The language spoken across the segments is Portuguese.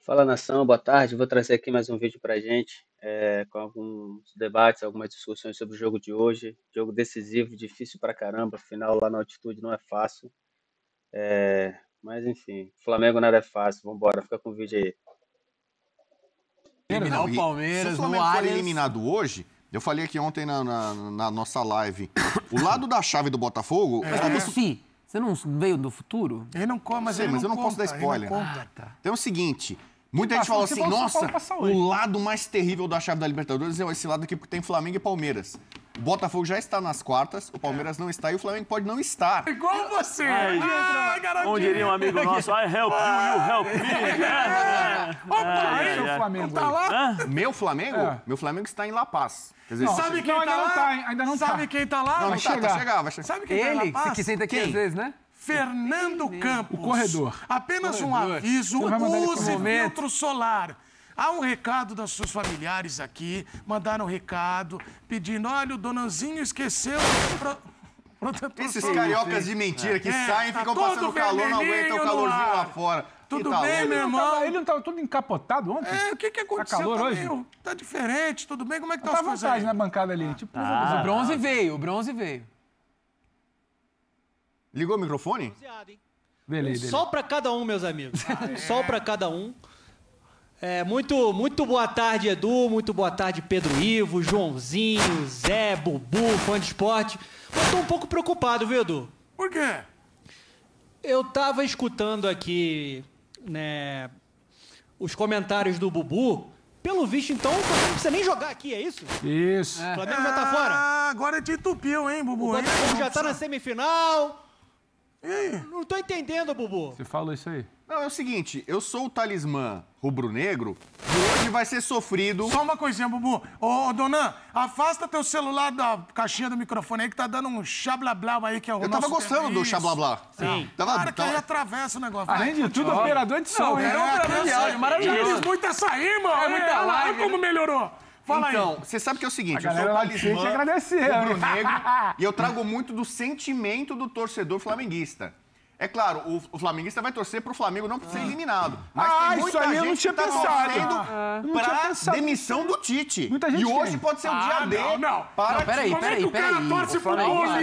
Fala nação, boa tarde. Vou trazer aqui mais um vídeo para gente, com alguns debates, algumas discussões sobre o jogo de hoje. Jogo decisivo, difícil pra caramba. Final lá na altitude não é fácil. Mas enfim, Flamengo nada é fácil. Vambora, fica com o vídeo aí. Eliminar Não, o se Palmeiras o no Flamengo for Allianz. eliminado hoje, eu falei aqui ontem na nossa live, o lado da chave do Botafogo Mas como se? Você não veio do futuro? Ele não come, mas Sei, ele mas não eu não posso conta, dar ele não spoiler. conta. Então é o seguinte, muita gente falou você assim, falou São nossa, Paulo passa hoje. o lado mais terrível da chave da Libertadores é esse lado aqui, porque tem Flamengo e Palmeiras. O Botafogo já está nas quartas, o Palmeiras não está e o Flamengo pode não estar. Igual você! Garotinho! Como diria um amigo nosso, I help you, you help me. Opa, Seu Flamengo não tá aí. lá? Meu Flamengo? É. Meu Flamengo está em La Paz. Quer dizer, Sabe quem Não, tá ainda lá? não tá, hein? Ainda não Sabe tá. quem tá lá? não, vai não tá, chegar. vai chegar. Sabe quem tá Ele, lá? que senta aqui Quem? às vezes, né? Fernando Campos. O corredor. Apenas um Corredor. aviso, Você vai mandar ele pro use momento. filtro solar. Há um recado dos seus familiares aqui, mandaram um recado pedindo, olha, o Donanzinho esqueceu protetor Esses solar. cariocas de mentira que saem e tá ficam todo passando calor, não aguentam o vermelhinho no calorzinho ar. lá fora. Tudo E tá bem, louco. meu irmão? Ele não tava todo encapotado ontem? O que aconteceu? calor tá hoje? meio- Tá diferente, tudo bem? Como é que Tá tá à as coisas vontade aí? na bancada ali. Tipo, O bronze veio, o bronze veio. Ligou o microfone? beleza. Só para cada um, meus amigos. Só para cada um. Muito boa tarde, Edu. Muito boa tarde, Pedro Ivo, Joãozinho, Zé, Bubu, fã de esporte. Eu tô um pouco preocupado, viu, Edu? Por quê? Eu tava escutando aqui, né, os comentários do Bubu. Pelo visto, então, o Flamengo não precisa nem jogar aqui, é isso? Isso. O Flamengo já tá fora. Ah, agora te entupiu, hein, O Bubu? hein? Botafogo já tá na semifinal. E aí? Não tô entendendo, Bubu. Você falou isso aí. Não, é o seguinte, eu sou o talismã rubro-negro e hoje vai ser sofrido... Só uma coisinha, Bubu. Ô, Donan, afasta teu celular da caixinha do microfone aí que tá dando um xablablau aí, que é o Eu nosso... tava gostando do Isso. xablá-blá. Sim. Para que aí atravessa o negócio. Além de tudo, operador de som, hein? operador de áudio, maravilhoso. Diz muito essa aí, irmão. É muita olha lá live, como né? melhorou. Fala aí. Então, você sabe que é o seguinte, A eu sou o galera lá de frente talismã agradecer, né? rubro-negro e eu trago muito do sentimento do torcedor flamenguista. É claro, o flamenguista vai torcer pro Flamengo não ser eliminado. Mas Ah, tem isso muita aí eu não gente tinha que tá pensado. torcendo Não tinha pra pensado demissão do Tite. Muita gente e hoje tem. pode ser o dia D. não. Para Não, peraí, Como é que o cara torce pro Bolívar?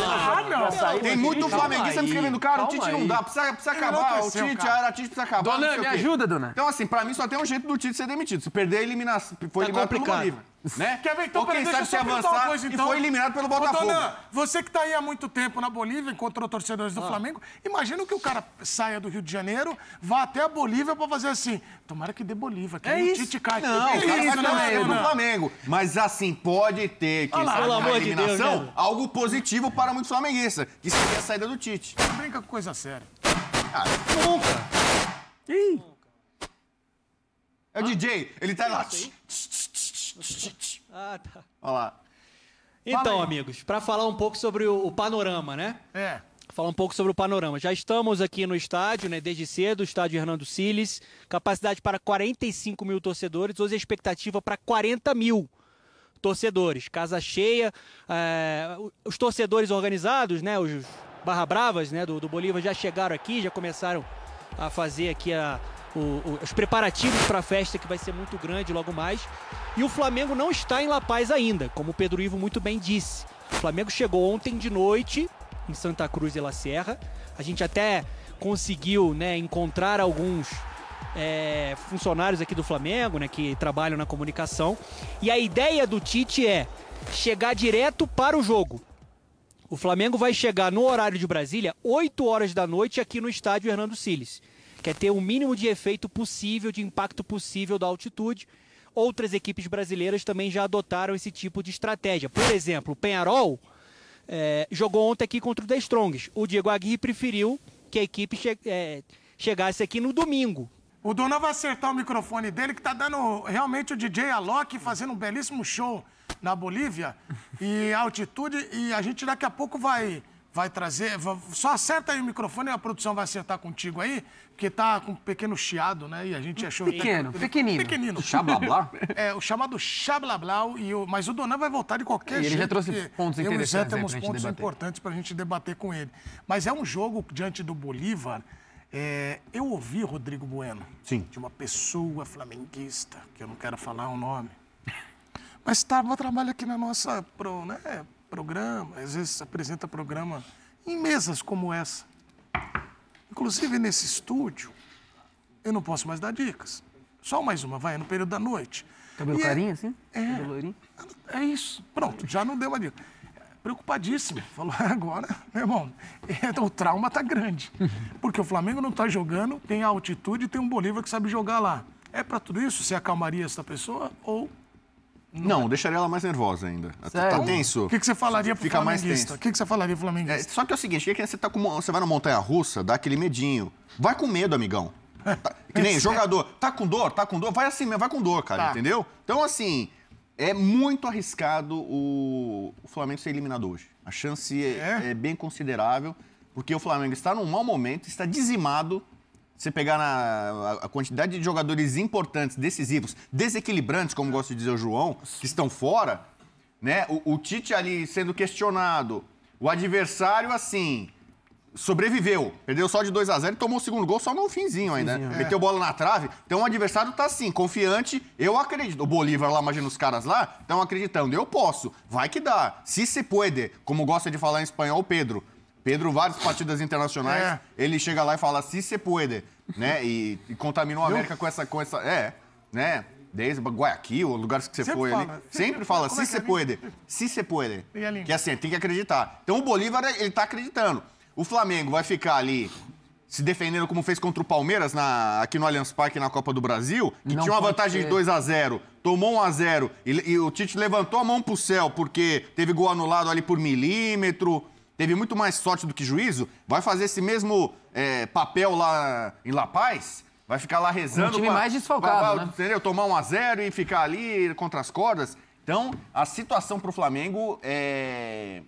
Ah, não. Tem muito flamenguista me escrevendo, cara, o Tite não dá, precisa acabar, o enlouqueceu, Tite, cara. a Tite precisa acabar. não Dona, sei o me quê. ajuda, dona. Então, assim, pra mim só tem um jeito do Tite ser demitido. Se perder a eliminação, foi eliminado pelo complicado. Bolívar. Né? Quer ver? Então, Ou quem peraí, sabe se deixa eu só perguntar uma avançar coisa, e então. foi eliminado pelo Ô, Botafogo. Dona, você que tá aí há muito tempo na Bolívia, encontrou torcedores do Flamengo, imagina que o cara saia do Rio de Janeiro, vá até a Bolívia pra fazer assim, tomara que dê Bolívia, que aí o isso. Tite cai. Não, É o cara isso, vai né, torcer pro Dona? Flamengo. Mas assim, pode ter, quem sabe, pelo na amor de Deus, eliminação, né? algo positivo para muitos flamenguistas, que seria a saída do Tite. Não brinca com coisa séria. Nunca. É o DJ, ele tá lá. Ah, tá. Olha lá. Então, amigos, para falar um pouco sobre o panorama, né? Falar um pouco sobre o panorama. Já estamos aqui no estádio, né? Desde cedo, o estádio Hernando Siles. Capacidade para 45 mil torcedores. Hoje a expectativa para 40 mil torcedores. Casa cheia. Os torcedores organizados, né? Os Barra Bravas, né? Do Bolívar já chegaram aqui, já começaram a fazer aqui os preparativos para a festa, que vai ser muito grande logo mais. E o Flamengo não está em La Paz ainda, como o Pedro Ivo muito bem disse. O Flamengo chegou ontem de noite em Santa Cruz de la Sierra. A gente até conseguiu, né, encontrar alguns funcionários aqui do Flamengo, né, que trabalham na comunicação. E a ideia do Tite é chegar direto para o jogo. O Flamengo vai chegar no horário de Brasília, 8 horas da noite, aqui no estádio Hernando Siles. Quer ter o mínimo de efeito possível, de impacto possível da altitude. Outras equipes brasileiras também já adotaram esse tipo de estratégia. Por exemplo, o Peñarol jogou ontem aqui contra o The Strongs. O Diego Aguirre preferiu que a equipe chegasse aqui no domingo. O Dona vai acertar o microfone dele, que tá dando realmente o DJ Alok fazendo um belíssimo show na Bolívia. E a altitude, e a gente daqui a pouco vai trazer... Só acerta aí o microfone e a produção vai acertar contigo aí, porque tá com um pequeno chiado, né? E a gente achou... Pequenino. Pequenino. Xablá-blá? É, o chamado xablablau, mas o Donan vai voltar de qualquer jeito. Ele já trouxe porque pontos eu e o Zé interessantes aí temos pra gente pontos debater. importantes pra gente debater com ele. Mas é um jogo diante do Bolívar Eu ouvi, Rodrigo Bueno, Sim. de uma pessoa flamenguista, que eu não quero falar o nome, mas trabalha aqui na nossa programa, às vezes apresenta programa em mesas como essa. Inclusive, nesse estúdio, eu não posso mais dar dicas. Só mais uma, vai, no período da noite. Cabelo clarinho, assim? Cabelo loirinho? É isso. Pronto, já não deu uma dica. Preocupadíssimo. Falou, agora, meu irmão, o trauma tá grande. Porque o Flamengo não tá jogando, tem a altitude e tem um Bolívar que sabe jogar lá. É pra tudo isso? Você acalmaria essa pessoa ou... Não, deixaria ela mais nervosa ainda. Sério? Tá tenso? O que você falaria pro Fica mais flamenguista? tenso. O que você falaria pro flamenguista? Só que é o seguinte, que você vai na montanha-russa, dá aquele medinho. Vai com medo, amigão. Que nem jogador. Tá com dor? Vai assim mesmo, vai com dor, cara, Tá. entendeu? Então, assim, é muito arriscado o Flamengo ser eliminado hoje. A chance é bem considerável, porque o Flamengo está num mau momento, está dizimado. Você pegar a quantidade de jogadores importantes, decisivos, desequilibrantes, como gosta de dizer o João, que estão fora, né? O Tite ali sendo questionado, o adversário, assim, sobreviveu. Perdeu só de 2-0 e tomou o segundo gol só no finzinho ainda, né? Meteu bola na trave. Então o adversário tá assim, confiante. Eu acredito. O Bolívar lá, imagina os caras lá, estão acreditando. Eu posso. Vai que dá. Si se puede, como gosta de falar em espanhol o Pedro. Pedro, várias partidas internacionais, ele chega lá e fala si se puede, né? E contaminou a América com essa... né? Desde Guayaquil, lugares que você Sempre foi fala. ali. Sempre fala Como si é que se é? puede. Si se puede. E a língua? Que assim, tem que acreditar. Então o Bolívar, ele tá acreditando. O Flamengo vai ficar ali se defendendo como fez contra o Palmeiras aqui no Allianz Parque na Copa do Brasil, que Não tinha uma pode vantagem ser. de 2-0, tomou 1-0 e o Tite levantou a mão pro céu porque teve gol anulado ali por milímetro, teve muito mais sorte do que juízo, vai fazer esse mesmo papel lá em La Paz, vai ficar lá rezando. Um time mais desfalcado, né? Entendeu? Tomar 1-0 e ficar ali contra as cordas. Então, a situação pro Flamengo é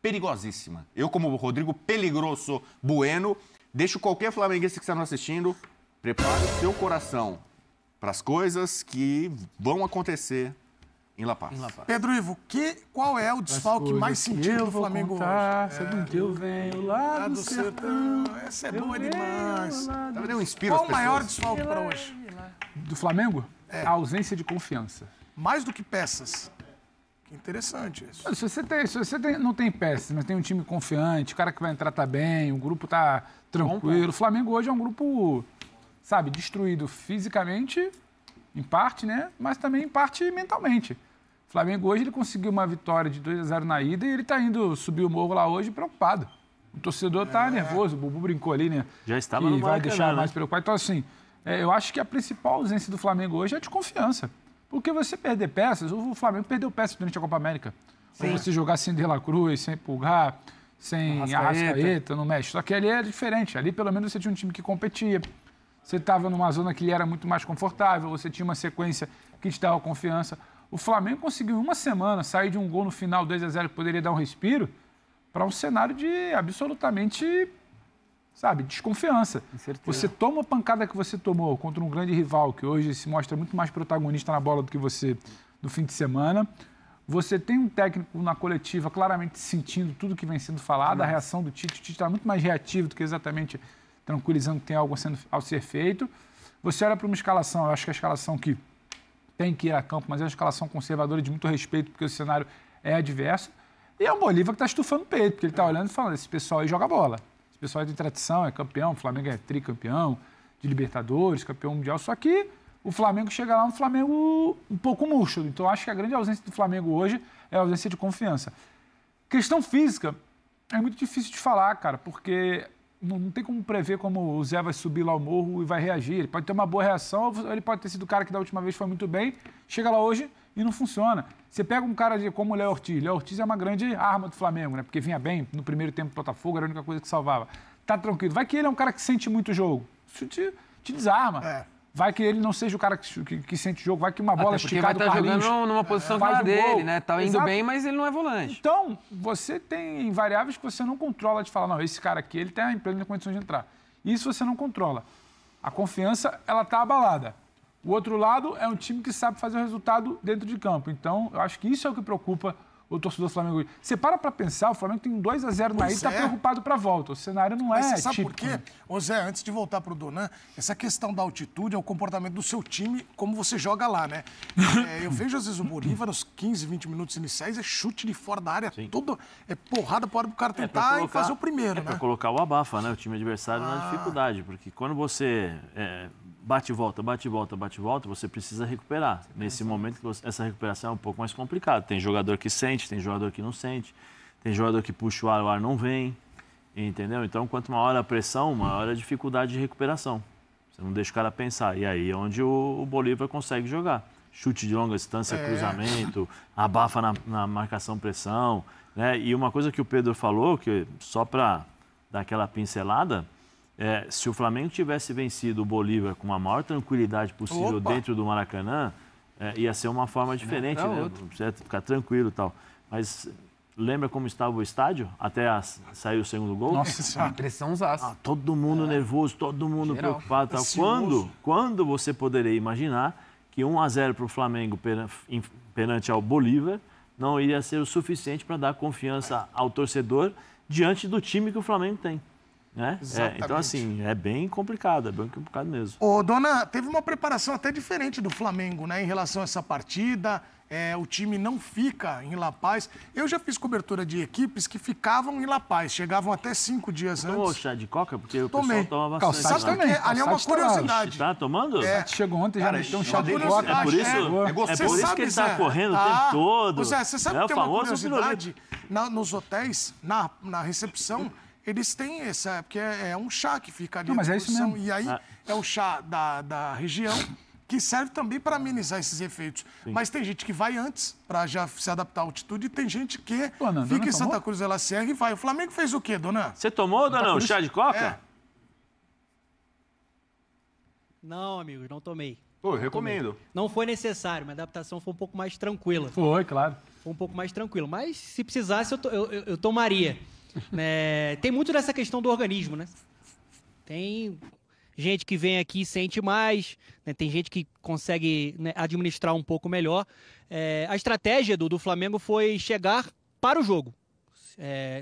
perigosíssima. Eu, como Rodrigo Peligroso Bueno, deixo qualquer flamenguista que está nos assistindo, prepare o seu coração para as coisas que vão acontecer em La Paz. Pedro Ivo, qual é o desfalque mais sentido do Flamengo hoje? Sabe que eu venho lá do sertão. Essa é boa demais. Eu inspiro Qual as o maior pessoas. desfalque para hoje? Do Flamengo? A ausência de confiança. Mais do que peças. Que interessante isso. Se você não tem peças, mas tem um time confiante, o cara que vai entrar tá bem, o grupo tá tranquilo. O Flamengo hoje é um grupo, sabe, destruído fisicamente, em parte, né? Mas também em parte mentalmente. O Flamengo hoje ele conseguiu uma vitória de 2-0 na ida e ele tá indo subir o morro lá hoje preocupado. O torcedor tá nervoso, o Bubu brincou ali, né? Já estava e no vai Maracanã, deixar né? mais preocupado. Então, assim, eu acho que a principal ausência do Flamengo hoje é de confiança. Porque você perder peças, o Flamengo perdeu peças durante a Copa América. Sim. Você jogar sem De La Cruz, sem Pulgar, sem Arrascaeta no México. Só que ali é diferente. Ali, pelo menos, você tinha um time que competia. Você estava numa zona que ele era muito mais confortável, você tinha uma sequência que te dava confiança. O Flamengo conseguiu em uma semana sair de um gol no final, 2-0, que poderia dar um respiro, para um cenário de absolutamente, sabe, desconfiança. Você toma a pancada que você tomou contra um grande rival, que hoje se mostra muito mais protagonista na bola do que você no fim de semana. Você tem um técnico na coletiva claramente sentindo tudo que vem sendo falado, a reação do Tite. O Tite está muito mais reativo do que exatamente tranquilizando que tem algo ao ser feito. Você olha para uma escalação, eu acho que a escalação que tem que ir a campo, mas é uma escalação conservadora de muito respeito, porque o cenário é adverso. E é o Bolívar que está estufando o peito, porque ele está olhando e falando, esse pessoal aí joga bola. Esse pessoal aí tem tradição, é campeão, o Flamengo é tricampeão de Libertadores, campeão mundial. Só que o Flamengo chega lá, um Flamengo um pouco murcho. Então, acho que a grande ausência do Flamengo hoje é a ausência de confiança. Questão física, é muito difícil de falar, cara, porque não tem como prever como o Zé vai subir lá o morro e vai reagir. Ele pode ter uma boa reação, ou ele pode ter sido o cara que da última vez foi muito bem, chega lá hoje e não funciona. Você pega um cara como o Léo Ortiz. Léo Ortiz é uma grande arma do Flamengo, né? Porque vinha bem no primeiro tempo do Botafogo, era a única coisa que salvava. Tá tranquilo. Vai que ele é um cara que sente muito o jogo. Isso te desarma. Vai que ele não seja o cara que sente o jogo, vai que uma bola esticada do Carlinhos... Porque vai estar jogando numa posição que não é dele, né? Tá indo bem, mas ele não é volante. Então, você tem variáveis que você não controla de falar, não, esse cara aqui, ele tá em plena condição de entrar. Isso você não controla. A confiança, ela tá abalada. O outro lado é um time que sabe fazer o resultado dentro de campo. Então, eu acho que isso é o que preocupa o torcedor do Flamengo. Você para pensar, o Flamengo tem 2-0 na ida e está preocupado para a volta. O cenário não é sabe típico. Por quê? Ô Zé, antes de voltar pro Donan, essa questão da altitude é o comportamento do seu time, como você joga lá, né? Eu vejo às vezes o Bolívar, nos 15, 20 minutos iniciais, é chute de fora da área, tudo é porrada para o cara tentar e fazer o primeiro, né? Para colocar o abafa, né? O time adversário na dificuldade, porque quando você bate e volta, você precisa recuperar. Nesse momento, essa recuperação é um pouco mais complicada. Tem jogador que sente, tem jogador que não sente, tem jogador que puxa o ar não vem, entendeu? Então, quanto maior a pressão, maior a dificuldade de recuperação. Você não deixa o cara pensar. E aí é onde o Bolívar consegue jogar. Chute de longa distância, cruzamento, abafa na marcação-pressão, né? E uma coisa que o Pedro falou, que só para dar aquela pincelada, se o Flamengo tivesse vencido o Bolívar com a maior tranquilidade possível dentro do Maracanã, ia ser uma forma diferente, né? Você ficar tranquilo e tal. Mas lembra como estava o estádio até sair o segundo gol? Nossa, pressãozaça. Todo mundo nervoso, todo mundo preocupado. Tal. Quando você poderia imaginar que 1-0 para o Flamengo perante ao Bolívar não iria ser o suficiente para dar confiança ao torcedor diante do time que o Flamengo tem. Né? Então, assim, é bem complicado mesmo. Ô, Dona, teve uma preparação até diferente do Flamengo, né, em relação a essa partida. O time não fica em La Paz. Eu já fiz cobertura de equipes que ficavam em La Paz, chegavam até 5 dias antes. Tomou chá de coca? Porque o Tomei. pessoal toma bastante. Sabe também. Ali é uma curiosidade. Tá tomando? Chegou ontem, já meteu um chá de coca. É por isso que ele tá correndo o tempo todo. Zé, você sabe que tem uma curiosidade? Nos hotéis, na recepção, eles têm porque é um chá que fica ali. Não, mas é isso mesmo. E aí é o chá da região, que serve também para amenizar esses efeitos. Sim. Mas tem gente que vai antes, para já se adaptar à altitude, e tem gente que fica em Santa Cruz de la Sierra e vai. O Flamengo fez o quê, Dona? Você tomou, Dona, o chá de coca? Não, amigos, não tomei. Pô, eu recomendo. Não foi necessário, minha adaptação foi um pouco mais tranquila. Foi, claro. Foi um pouco mais tranquilo. Mas, se precisasse, eu tomaria. Tem muito dessa questão do organismo, né? Tem gente que vem aqui e sente mais, né? Tem gente que consegue, né, administrar um pouco melhor. A estratégia do Flamengo foi chegar para o jogo.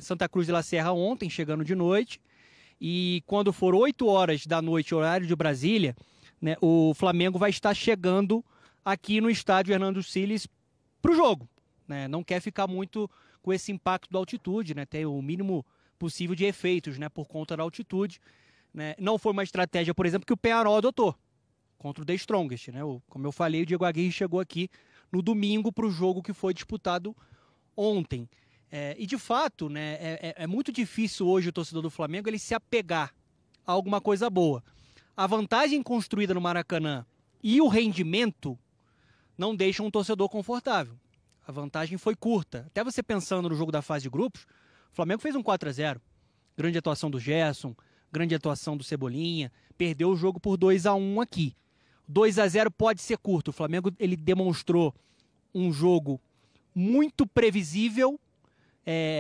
Santa Cruz de la Sierra ontem, chegando de noite, e quando for 8 horas da noite, horário de Brasília, né, o Flamengo vai estar chegando aqui no estádio Hernando Siles para o jogo. Né? Não quer ficar muito com esse impacto da altitude, né? Ter o mínimo possível de efeitos, né, por conta da altitude. Né? Não foi uma estratégia, por exemplo, que o Peñarol adotou contra o The Strongest. Né? Como eu falei, o Diego Aguirre chegou aqui no domingo para o jogo que foi disputado ontem. E, de fato, né, é muito difícil hoje o torcedor do Flamengo ele se apegar a alguma coisa boa. A vantagem construída no Maracanã e o rendimento não deixam um torcedor confortável. A vantagem foi curta. Até você pensando no jogo da fase de grupos, o Flamengo fez um 4-0. Grande atuação do Gerson, grande atuação do Cebolinha. Perdeu o jogo por 2-1 aqui. 2-0 pode ser curto. O Flamengo ele demonstrou um jogo muito previsível,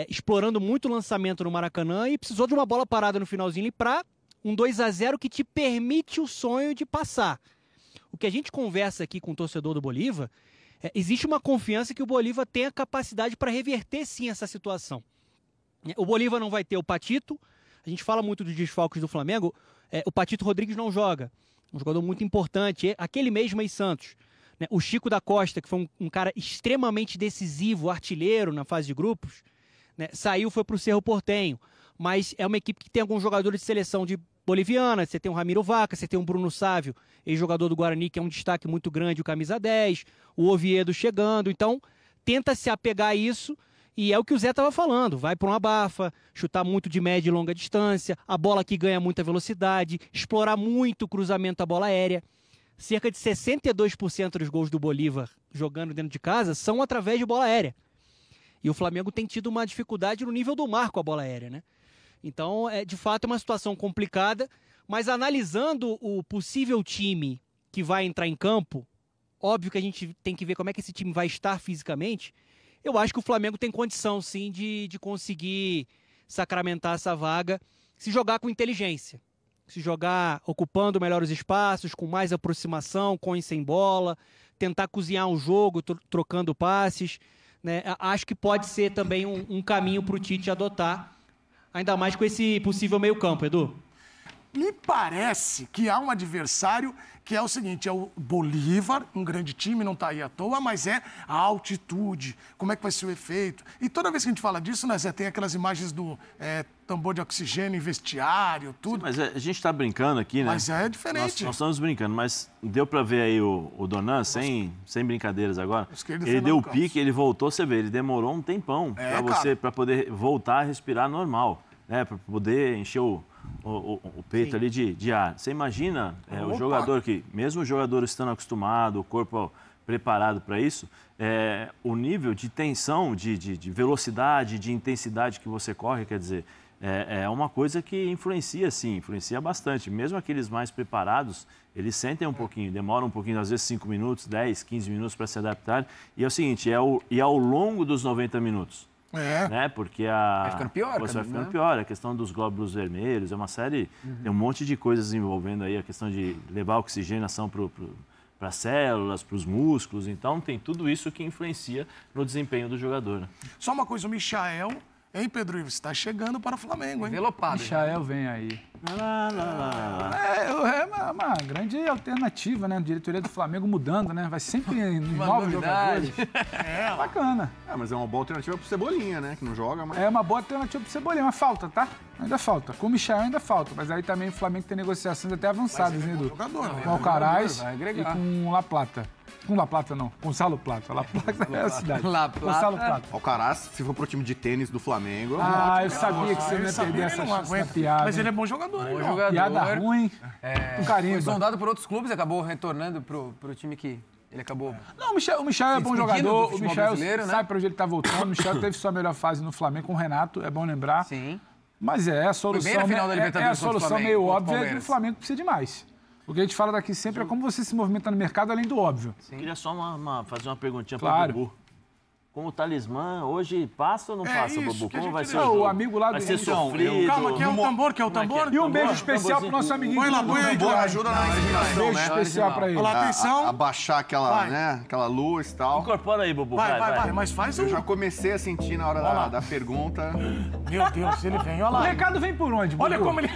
explorando muito o lançamento no Maracanã e precisou de uma bola parada no finalzinho para um 2-0 que te permite o sonho de passar. O que a gente conversa aqui com o torcedor do Bolívar, existe uma confiança que o Bolívar tem a capacidade para reverter sim essa situação. O Bolívar não vai ter o Patito, a gente fala muito dos desfalques do Flamengo, o Patito Rodrigues não joga, um jogador muito importante, aquele mesmo aí Santos. Né? O Chico da Costa, que foi um cara extremamente decisivo, artilheiro na fase de grupos, né? Saiu, foi para o Cerro Porteño, mas é uma equipe que tem alguns jogadores de seleção de boliviana, você tem o Ramiro Vaca, você tem o Bruno Sávio, ex-jogador do Guarani, que é um destaque muito grande, o camisa 10, o Oviedo chegando, então tenta se apegar a isso, e é o que o Zé estava falando, vai para uma abafa, chutar muito de média e longa distância, a bola que ganha muita velocidade, explorar muito o cruzamento à bola aérea. Cerca de 62% dos gols do Bolívar jogando dentro de casa são através de bola aérea. E o Flamengo tem tido uma dificuldade no nível do mar com a bola aérea, né? Então, de fato, é uma situação complicada, mas analisando o possível time que vai entrar em campo, óbvio que a gente tem que ver como é que esse time vai estar fisicamente, eu acho que o Flamengo tem condição, sim, de conseguir sacramentar essa vaga, se jogar com inteligência, se jogar ocupando melhor os espaços, com mais aproximação, com e sem bola, tentar cozinhar um jogo, trocando passes, né? Acho que pode ser também um caminho para o Tite adotar, ainda mais com esse possível meio-campo, Edu. Me parece que há um adversário que é o seguinte, é o Bolívar, um grande time, não está aí à toa, mas é a altitude, como é que vai ser o efeito. E toda vez que a gente fala disso, né, Zé, tem aquelas imagens do tambor de oxigênio em vestiário, tudo. Sim, mas a gente está brincando aqui, né? Mas é diferente. Nós estamos brincando, mas deu para ver aí o Donan, sem brincadeiras agora. Ele deu o pique, ele voltou, você vê, ele demorou um tempão para poder voltar a respirar normal, né? Para poder encher o peito ali de ar. Você imagina o jogador que, mesmo o jogador estando acostumado, o corpo preparado para isso, o nível de tensão, de velocidade, de intensidade que você corre, quer dizer, é uma coisa que influencia, sim, influencia bastante. Mesmo aqueles mais preparados, eles sentem um pouquinho, demoram um pouquinho, às vezes 5 minutos, 10, 15 minutos para se adaptar. E é o seguinte, ao longo dos 90 minutos. Né? Porque vai ficando pior, você vai ficando pior. A questão dos glóbulos vermelhos, é uma série, tem um monte de coisas envolvendo aí a questão de levar a oxigenação para as células, para os músculos. Então, tem tudo isso que influencia no desempenho do jogador. Só uma coisa, o Michael, hein, Pedro Ives, está chegando para o Flamengo, hein? Envelopado. Michael vem aí. É uma grande alternativa, né? A diretoria do Flamengo mudando, né? Vai sempre em novos jogadores. Bacana. Mas é uma boa alternativa pro Cebolinha, né? Que não joga, mas... É uma boa alternativa pro Cebolinha, mas falta, tá? Ainda falta. Com o Michael ainda falta, mas aí também o Flamengo tem negociações até avançadas, né, Edu? Com o Alcaraz e com o La Plata. Com La Plata, não. Com Salo Plata. La Plata é a cidade. Com Salo Plata. Alcaraz, se for pro time de tênis do Flamengo... Eu sabia que você não ia perder essa chance da piada. Mas ele é bom jogador, hein? Piada ruim, com carinho. Foi sondado por outros clubes, acabou retornando pro time que ele acabou... Não, o Michael é bom jogador. O Michael sabe para onde ele tá voltando. O Michael teve sua melhor fase no Flamengo com o Renato, é bom lembrar. Sim. Mas a solução, a solução meio óbvia é que o Flamengo precisa de mais. O que a gente fala daqui sempre é como você se movimenta no mercado além do óbvio. Sim. Queria só fazer uma perguntinha para o Bubu. Com o talismã, hoje passa ou não passa, Bubu? Como vai ser o jogo? O amigo lá do... Vai ser sofrido? Calma, que é o tambor, que é o tambor? E um beijo especial pro nosso amiguinho. Põe lá, põe aí. Ajuda na eliminação, Beijo especial pra ele. Olha lá, atenção. Abaixar aquela luz e tal. Incorpora aí, Bubu. Vai, mas faz Eu já comecei a sentir na hora da pergunta. Meu Deus, ele vem, olha lá. O recado vem por onde, Bubu? Olha como ele...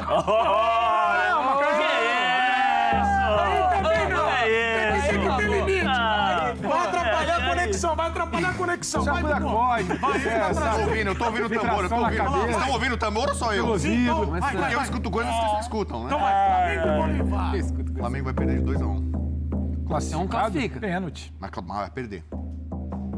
Vai atrapalhar a conexão, vai atrapalhar a conexão. Já muda código. Eu tô ouvindo o tambor, Vocês estão ouvindo o tambor ou só eu? Porque eu escuto coisas que vocês não escutam, né? Então vai, Flamengo e Bolívar. O Flamengo vai perder de 2-1. Classifica. Pênalti. Mas vai perder.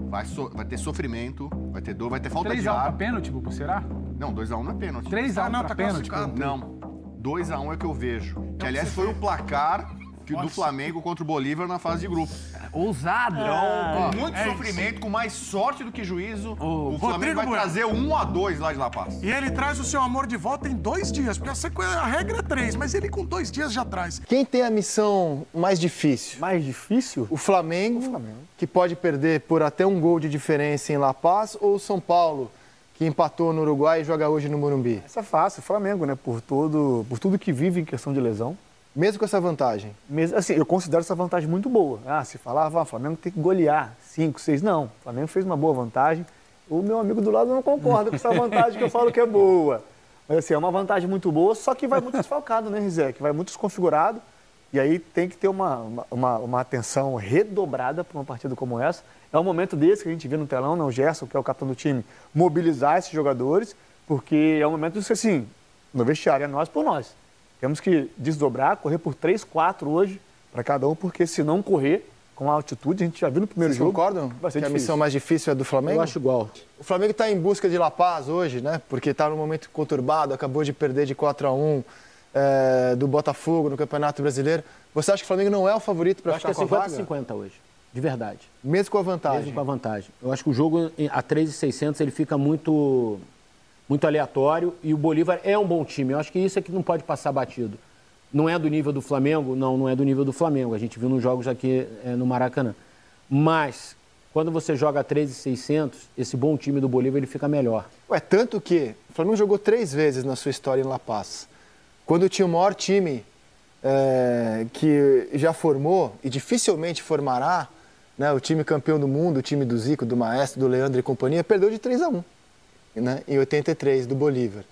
Vai ter sofrimento, vai ter dor, vai ter falta de 3-1 pra ar. pênalti, Bubu, será? Não, 2-1 não é pênalti. 3-1 pra pênalti. Não, 2-1 é o que eu vejo. Que, aliás, foi o placar do Flamengo contra o Bolívar na fase de grupo. Ousado. Com muito sofrimento, com mais sorte do que juízo, o Flamengo vai trazer 1-2 lá de La Paz. E ele traz o seu amor de volta em 2 dias, porque a regra é 3, mas ele com 2 dias já traz. Quem tem a missão mais difícil? Mais difícil? O Flamengo, que pode perder por até um gol de diferença em La Paz, ou o São Paulo, que empatou no Uruguai e joga hoje no Morumbi? Essa é fácil, o Flamengo, né? Por tudo que vive em questão de lesão. Mesmo com essa vantagem? Assim, eu considero essa vantagem muito boa. Se falava, o Flamengo tem que golear 5, 6. Não, o Flamengo fez uma boa vantagem. O meu amigo do lado não concorda com essa vantagem que eu falo que é boa. Mas assim, é uma vantagem muito boa, só que vai muito desfalcado, né, Rizé? Que vai muito desconfigurado. E aí tem que ter uma atenção redobrada para uma partida como essa. É um momento desse que a gente vê no telão, né? O Gerson, que é o capitão do time, mobilizar esses jogadores, porque é um momento de, assim, no vestiário, é nós por nós. Temos que desdobrar, correr por 3, 4 hoje para cada um, porque se não correr com a altitude, a gente já viu no primeiro jogo. Vocês concordam que a missão mais difícil é do Flamengo? Eu acho igual. O Flamengo está em busca de La Paz hoje, né? Porque está num momento conturbado, acabou de perder de 4-1 do Botafogo no Campeonato Brasileiro. Você acha que o Flamengo não é o favorito para ficar com a vaga? Eu acho que é 50-50 hoje, de verdade. Mesmo com a vantagem? Mesmo com a vantagem. Eu acho que o jogo a 3.600 ele fica muito aleatório e o Bolívar é um bom time. Eu acho que isso é que não pode passar batido. Não é do nível do Flamengo? Não é do nível do Flamengo. A gente viu nos jogos aqui no Maracanã. Mas, quando você joga a 13.600, esse bom time do Bolívar ele fica melhor. Tanto que o Flamengo jogou 3 vezes na sua história em La Paz. Quando tinha o maior time que já formou e dificilmente formará, né, o time campeão do mundo, o time do Zico, do Maestro, do Leandro e companhia, perdeu de 3-1, né, em 83, do Bolívar.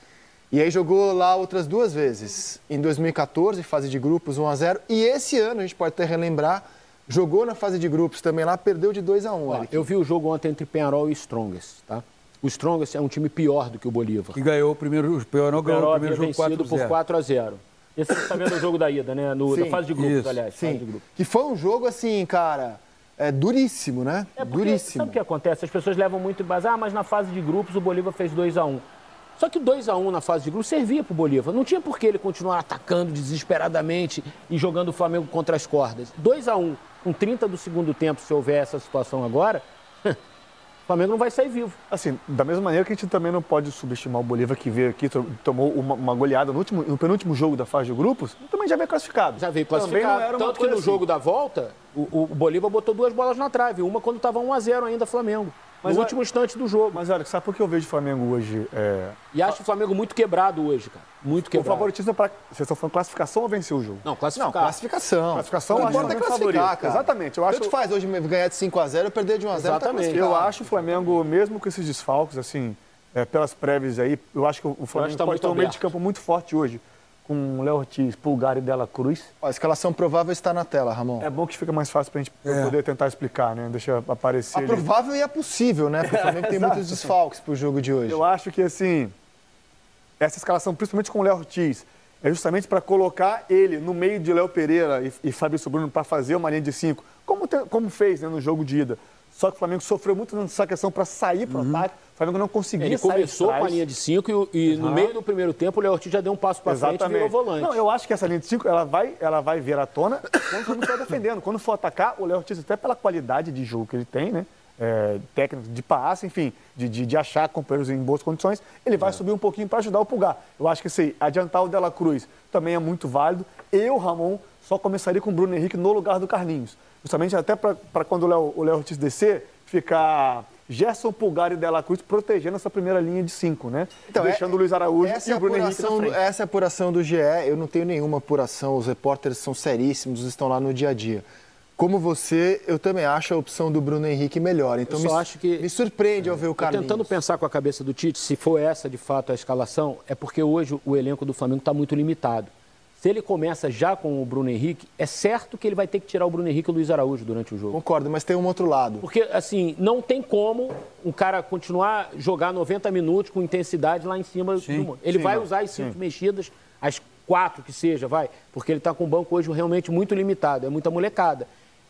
E aí jogou lá outras 2 vezes, em 2014, fase de grupos, 1-0, e esse ano, a gente pode até relembrar, jogou na fase de grupos também lá, perdeu de 2-1. Eu vi o jogo ontem entre Peñarol e Strongest, tá? O Strongest é um time pior do que o Bolívar. Que ganhou o primeiro, o Peñarol ganhou o primeiro jogo 4-0. Por 4-0. Esse você está vendo o jogo da ida, né? Da fase de grupos, aliás. Sim, fase de grupos. que foi um jogo assim, cara, duríssimo, né? Duríssimo. Sabe o que acontece? As pessoas levam muito base, mas na fase de grupos o Bolívar fez 2-1. Só que o 2-1 na fase de grupos servia para o Bolívar. Não tinha por que ele continuar atacando desesperadamente e jogando o Flamengo contra as cordas. 2-1, com 30 do segundo tempo, se houver essa situação agora, o Flamengo não vai sair vivo. Assim, da mesma maneira que a gente também não pode subestimar o Bolívar, que veio aqui, tomou uma goleada no penúltimo jogo da fase de grupos, também já veio classificado. Já veio classificado. Tanto que no jogo da volta, o Bolívar botou 2 bolas na trave. Uma quando estava 1-0 ainda Flamengo. No último instante do jogo. Mas olha, sabe por que eu vejo o Flamengo hoje? E acho o Flamengo muito quebrado hoje, cara. Muito quebrado. O favoritismo é para... Vocês estão falando classificação ou vencer o jogo? Não, classificar. Não, classificação. Classificação não eu acho importa o classificar, cara. Exatamente. Eu acho... Tanto faz hoje ganhar de 5-0 ou perder de 1-0. Exatamente. Eu acho o Flamengo, mesmo com esses desfalques, assim, pelas prévias aí, eu acho que o Flamengo pode ter um meio de campo muito forte hoje. Com Léo Ortiz, Pulgar e Dela Cruz. A escalação provável está na tela, Ramon. É bom que fica mais fácil para a gente poder tentar explicar, né? Deixa aparecer. A provável e é possível, né? Porque o Flamengo tem muitos desfalques para o jogo de hoje. Eu acho que, assim, essa escalação, principalmente com o Léo Ortiz, é justamente para colocar ele no meio de Léo Pereira e Fabrício Bruno para fazer uma linha de 5, como fez, né, no jogo de ida. Só que o Flamengo sofreu muito nessa questão para sair para o ataque. O Flamengo não conseguia sair. Ele começou com a linha de 5 e no meio do primeiro tempo o Léo Ortiz já deu um passo para frente e virou volante. Não, eu acho que essa linha de 5 ela vai vir à tona quando o Flamengo estiver defendendo. Quando for atacar, o Léo Ortiz, até pela qualidade de jogo que ele tem, né? Técnico de passe, enfim, de achar companheiros em boas condições, ele vai subir um pouquinho para ajudar o Pulgar. Eu acho que se adiantar o Dela Cruz também é muito válido. Eu, Ramon, só começaria com o Bruno Henrique no lugar do Carlinhos. Justamente até para quando o Léo Ortiz descer, ficar Gerson, Pulgar e Dela Cruz protegendo essa primeira linha de 5, né? Então, deixando o Luiz Araújo e o Bruno Henrique na frente. Essa é a apuração do GE, eu não tenho nenhuma apuração, os repórteres são seríssimos, estão lá no dia a dia. Como você, eu também acho a opção do Bruno Henrique melhor. Então me surpreende ao ver o Carlinhos. Tentando pensar com a cabeça do Tite, se for essa de fato a escalação, é porque hoje o elenco do Flamengo está muito limitado. Se ele começa já com o Bruno Henrique, é certo que ele vai ter que tirar o Bruno Henrique e o Luiz Araújo durante o jogo. Concordo, mas tem um outro lado. Porque, assim, não tem como um cara continuar a jogar 90 minutos com intensidade lá em cima do mundo. Ele vai usar as 5 mexidas, as 4 que seja, porque ele está com o banco hoje realmente muito limitado, é muita molecada.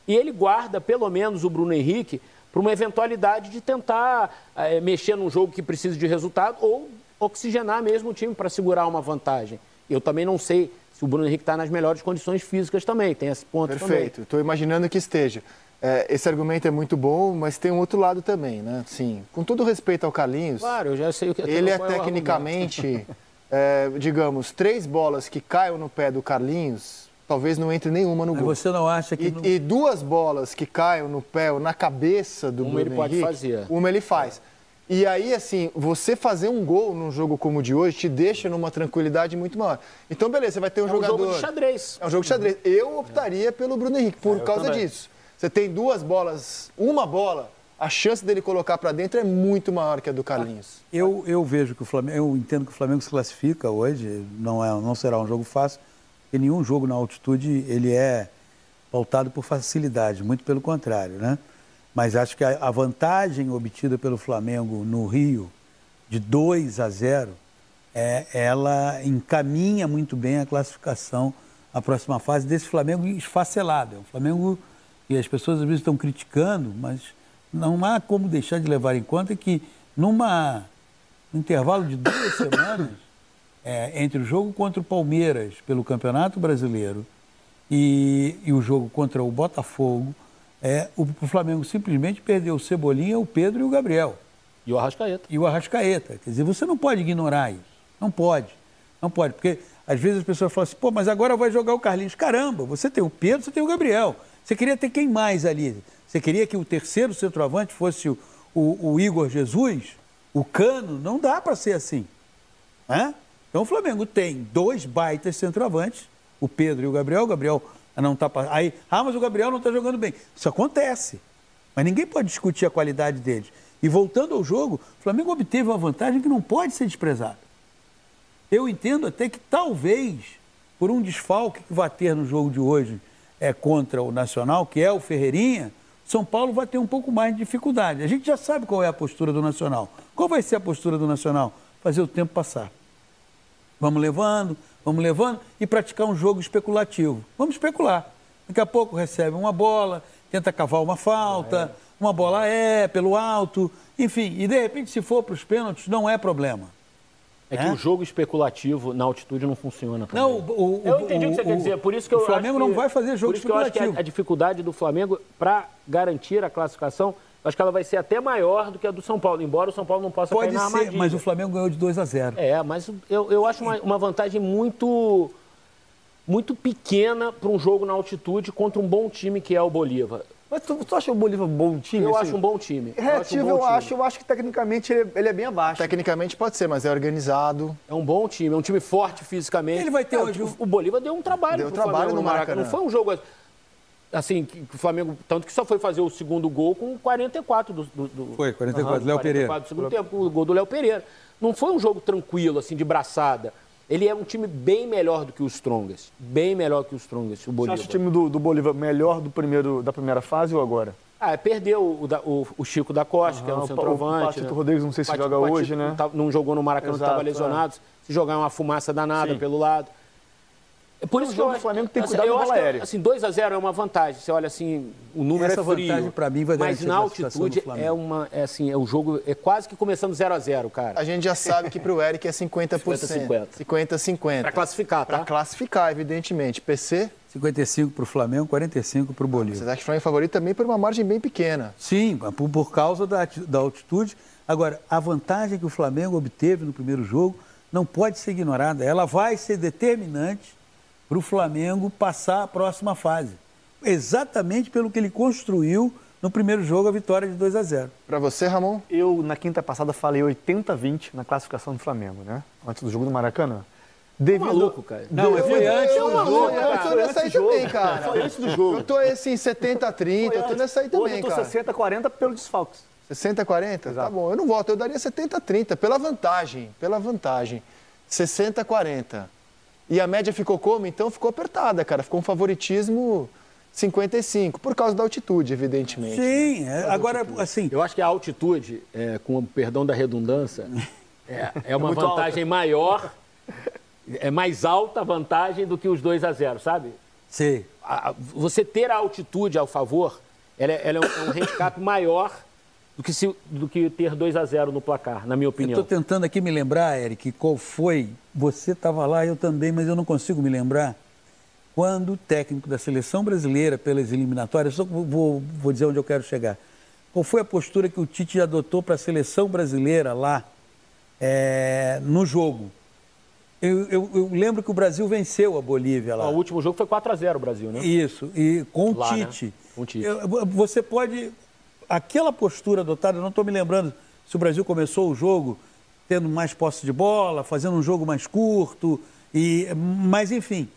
E ele guarda, pelo menos, o Bruno Henrique para uma eventualidade de tentar mexer num jogo que precisa de resultado ou oxigenar mesmo o time para segurar uma vantagem. Eu também não sei se o Bruno Henrique está nas melhores condições físicas também, tem esse ponto também. Perfeito, estou imaginando que esteja. Esse argumento é muito bom, mas tem um outro lado também, né? Sim, com todo respeito ao Carlinhos, claro, eu já sei o que ele é tecnicamente, digamos, 3 bolas que caiam no pé do Carlinhos, talvez não entre nenhuma no gol. Mas você não acha que... E 2 bolas que caiam no pé ou na cabeça do Bruno Henrique, ele pode fazer. Uma ele faz. E aí, assim, você fazer um gol num jogo como o de hoje te deixa numa tranquilidade muito maior. Então, beleza, você vai ter um jogador... É um jogo de xadrez. É um jogo de xadrez. Eu optaria pelo Bruno Henrique, por causa disso. Você tem 2 bolas, uma bola, a chance dele colocar para dentro é muito maior que a do Carlinhos. Eu vejo que o Flamengo... Eu entendo que o Flamengo se classifica hoje, não será um jogo fácil, porque nenhum jogo na altitude ele é pautado por facilidade, muito pelo contrário, né? Mas acho que a vantagem obtida pelo Flamengo no Rio, de 2-0, ela encaminha muito bem a classificação à próxima fase desse Flamengo esfacelado. É um Flamengo que as pessoas às vezes estão criticando, mas não há como deixar de levar em conta que num intervalo de 2 semanas, entre o jogo contra o Palmeiras pelo Campeonato Brasileiro e o jogo contra o Botafogo, o Flamengo simplesmente perdeu o Cebolinha, o Pedro e o Gabriel. E o Arrascaeta. Quer dizer, você não pode ignorar isso. Não pode. Porque às vezes as pessoas falam assim, pô, mas agora vai jogar o Carlinhos. Caramba, você tem o Pedro, você tem o Gabriel. Você queria ter quem mais ali? Você queria que o terceiro centroavante fosse o Igor Jesus? O Cano? Não dá para ser assim. Então o Flamengo tem 2 baitas centroavantes, o Pedro e o Gabriel. O Gabriel não está... mas o Gabriel não está jogando bem. Isso acontece. Mas ninguém pode discutir a qualidade deles. E voltando ao jogo, o Flamengo obteve uma vantagem que não pode ser desprezada. Eu entendo até que talvez, por um desfalque que vai ter no jogo de hoje contra o Nacional, que é o Ferreirinha, São Paulo vai ter um pouco mais de dificuldade. A gente já sabe qual é a postura do Nacional. Qual vai ser a postura do Nacional? Fazer o tempo passar. Vamos levando e praticar um jogo especulativo. Vamos especular. Daqui a pouco recebe uma bola, tenta cavar uma falta, uma bola pelo alto, enfim. E de repente, se for para os pênaltis, não é problema. É que o jogo especulativo na altitude não funciona também. Não, eu entendi o que você quer dizer. Por isso que o Flamengo não vai fazer jogo especulativo. Por isso que eu acho que a dificuldade do Flamengo para garantir a classificação, acho que ela vai ser até maior do que a do São Paulo, embora o São Paulo não possa cair na armadilha. Mas o Flamengo ganhou de 2-0. Mas eu acho uma vantagem muito pequena para um jogo na altitude contra um bom time que é o Bolívar. Mas tu acha o Bolívar um bom time? Eu acho um bom time. Relativo, eu acho que tecnicamente ele é bem abaixo. Tecnicamente pode ser, mas é organizado. É um bom time, é um time forte fisicamente. Ele vai ter o Bolívar deu um trabalho. Deu trabalho no Maracanã. Não foi um jogo assim que o Flamengo, tanto que só foi fazer o segundo gol com 44 do Foi, 44 do Léo Pereira. 44 do segundo tempo, o gol do Léo Pereira. Não foi um jogo tranquilo, assim, de braçada. Ele é um time bem melhor do que os Strongest. Bem melhor que os Strongest, o Bolívar. Você acha o time do Bolívar melhor da primeira fase ou agora? Perdeu o Chico da Costa, que é um centroavante. O Patito Rodrigues, não sei se joga hoje, né? Não jogou no Maracanã, estava lesionado. Se jogar uma fumaça danada pelo lado. Por isso que o Flamengo tem que cuidar da bola aérea. Assim, 2-0 é uma vantagem. Você olha assim, o número é frio. Vantagem para mim vai mas na altitude o jogo é quase que começando 0-0, cara. A gente já sabe que para o Eric é 50%. 50-50. Para classificar, tá? Para classificar, evidentemente. PC? 55 para o Flamengo, 45 para o Bolívar. Você acha que o Flamengo é favorito também por uma margem bem pequena? Sim, por causa da altitude. Agora, a vantagem que o Flamengo obteve no primeiro jogo não pode ser ignorada. Ela vai ser determinante para o Flamengo passar a próxima fase. Exatamente pelo que ele construiu no primeiro jogo, a vitória de 2-0. Para você, Ramon? Eu, na quinta passada, falei 80-20 na classificação do Flamengo, né? Antes do jogo do Maracanã. Maluco, cara. Não, foi antes do jogo. Eu tô nessa aí também, cara. Foi antes do jogo. Eu tô assim, 70-30, eu tô nessa aí também, cara. Hoje eu tô 60-40 pelo desfalques. 60-40? Tá bom, eu não voto, eu daria 70-30, pela vantagem. 60-40. E a média ficou como? Então ficou apertada, cara. Ficou um favoritismo 55, por causa da altitude, evidentemente. Sim, agora, assim... Eu acho que a altitude, com o perdão da redundância, é uma vantagem maior, é mais alta a vantagem do que os 2-0, sabe? Sim. Você ter a altitude ao favor, ela é um handicap maior do que ter 2-0 no placar, na minha opinião. Eu estou tentando aqui me lembrar, Eric, qual foi... Você estava lá, eu também, mas eu não consigo me lembrar. Quando o técnico da seleção brasileira, pelas eliminatórias, só vou dizer onde eu quero chegar. Qual foi a postura que o Tite adotou para a seleção brasileira lá no jogo? Eu lembro que o Brasil venceu a Bolívia lá. O último jogo foi 4-0 o Brasil, né? Isso, e com o Tite. Né? Com o Tite. Você pode... Aquela postura adotada, eu não estou me lembrando se o Brasil começou o jogo tendo mais posse de bola, fazendo um jogo mais curto, mas enfim,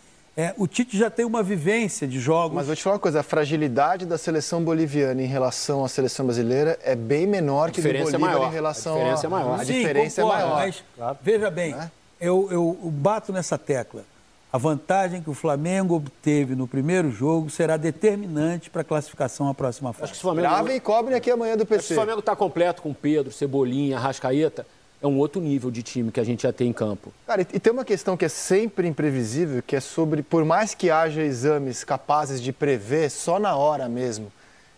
o Tite já tem uma vivência de jogos. Mas vou te falar uma coisa, a fragilidade da seleção boliviana em relação à seleção brasileira é bem menor que do Bolívar em relação a diferença é maior. A diferença é maior. Mas, veja bem, eu bato nessa tecla. A vantagem que o Flamengo obteve no primeiro jogo será determinante para a classificação à próxima fase. Acho que o Flamengo... Gravem e cobrem aqui amanhã do PC. Se o Flamengo está completo com Pedro, Cebolinha, Arrascaeta, é um outro nível de time que a gente já tem em campo. Cara, e tem uma questão que é sempre imprevisível, que é sobre, por mais que haja exames capazes de prever só na hora mesmo,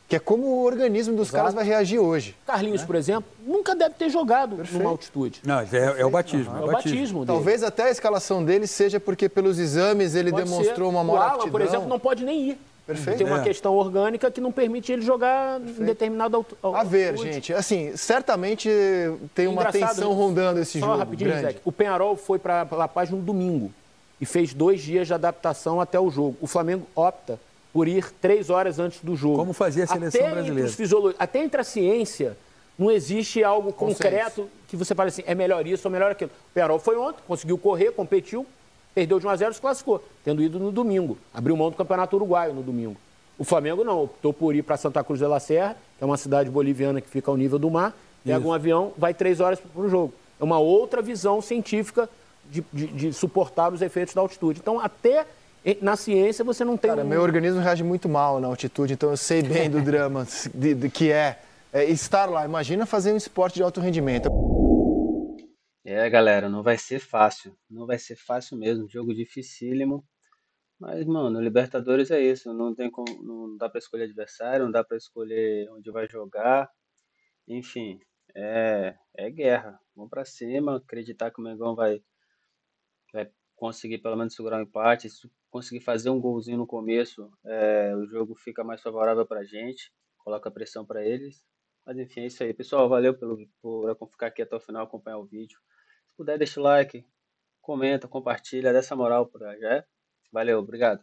que é como o organismo dos caras vai reagir hoje. Carlinhos, por exemplo, nunca deve ter jogado numa altitude. Não, é o batismo. É o batismo dele. Talvez até a escalação dele seja porque pelos exames ele demonstrou uma maior aptidão. O Alan, por exemplo, não pode nem ir. Perfeito. Tem uma questão orgânica que não permite ele jogar em determinada altitude. A ver, gente, assim, certamente tem uma tensão rondando esse jogo. Só rapidinho, Zé, o Peñarol foi para La Paz no domingo e fez 2 dias de adaptação até o jogo. O Flamengo opta por ir 3 horas antes do jogo. Como fazia a seleção brasileira. Até entre a ciência, não existe algo concreto que você fale assim, é melhor isso ou melhor aquilo. O Peñarol foi ontem, conseguiu correr, competiu, perdeu de 1-0 e se classificou, tendo ido no domingo. Abriu mão do Campeonato Uruguaio no domingo. O Flamengo não, optou por ir para Santa Cruz de la Serra, que é uma cidade boliviana que fica ao nível do mar, pega um avião, vai 3 horas para o jogo. É uma outra visão científica de suportar os efeitos da altitude. Então, até na ciência você não tem... Cara, meu organismo reage muito mal na altitude, então eu sei bem do drama que é estar lá. Imagina fazer um esporte de alto rendimento. Galera, não vai ser fácil. Não vai ser fácil mesmo. Jogo dificílimo. Mas, mano, Libertadores é isso. Não tem como, não dá pra escolher adversário, não dá pra escolher onde vai jogar. Enfim, é guerra. Vamos pra cima, acreditar que o Mengão vai conseguir pelo menos segurar um empate. Se conseguir fazer um golzinho no começo, o jogo fica mais favorável pra gente. Coloca pressão pra eles. Mas enfim, é isso aí. Pessoal, valeu por ficar aqui até o final, acompanhar o vídeo. Se puder, deixa o like, comenta, compartilha, dá essa moral por aí, já é? Valeu, obrigado.